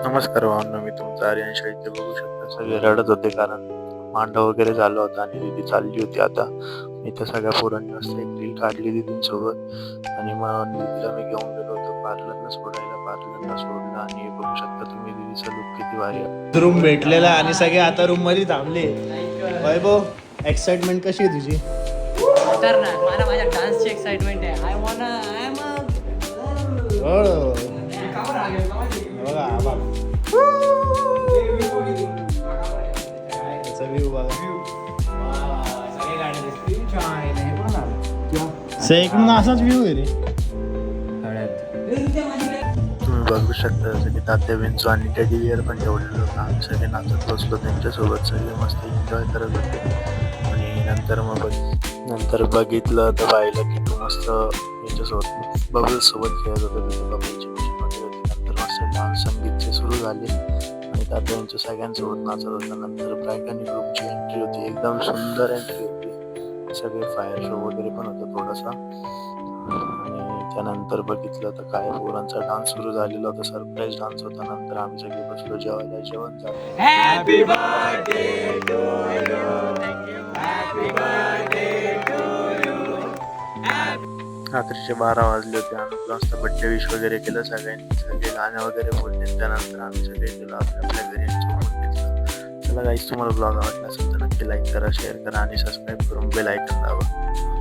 नमस्कार भावना, मी तुमचा आर्यन इथे बघू शकता सगळे रडत होते कारण मांडव वगैरे झालं होतं आणि दिदी चालली होती आता. इथं सगळ्या पोरांनी मस्त एक रील काढली दीदींसोबत आणि मग दीदीला मी घेऊन गेलो होतो पार्लरला सोडायला. पार्लरला सोडलं आणि बघू शकता तुम्ही दीदीचा लुक किती भारी आहे. रूम भेटलेला आणि सगळे आता रूम मध्ये थांबले. वैभव, एक्साइटमेंट कशी आहे तुझी? खतरनाक. मला माझ्या डान्सची एक्साइटमेंट आहे. आय एम बघा बघा त्याचा व्ह्यू बघा. इकडून असाच व्ह्यू आहे रे. तुम्ही बघू शकता जसं की तात्या विंचू आणि टेडी बिअर पण ठेवलेलं होतं. आम्ही सगळे नाचत बसलो त्यांच्यासोबत, सगळे मस्त एन्जॉय करत होते. आणि नंतर बघितलं तर पाहिलं की तू मस्त यांच्यासोबत बबल्स सोबत खेळत होतं. तिथे बबलची मशीन वगैरे होती. नंतर मस्त डान्स संगीतचे सुरू झाले आणि तात्या यांच्या सगळ्यांसोबत नाचत होता. नंतर ब्राईट आणि ग्रुपची एंट्री होती, एकदम सुंदर एंट्री होती. सगळे फायर शो वगैरे पण होतं थोडासा. आणि त्यानंतर बघितलं तर काय पोरांचा डान्स सुरू झालेला होता, सरप्राईज डान्स होता. नंतर आम्ही सगळे बसलो जेवायला, जेवण झालं. Happy birthday to you. Happy birthday to you. रात्रीचे 12 वाजले होते. आम्ही मस्त बड्डे विश वगैरे केलं सगळ्यांनी, सगळे गाणं वगैरे बोलले. त्यानंतर आम्ही सगळे गेलो आपल्या घरी झोपून घेतलं. चला गाईस, तुम्हाला ब्लॉग आवडला असेल तर नक्की लाईक करा, शेअर करा आणि सबस्क्राईब करून बेल आयकॉन दाबा.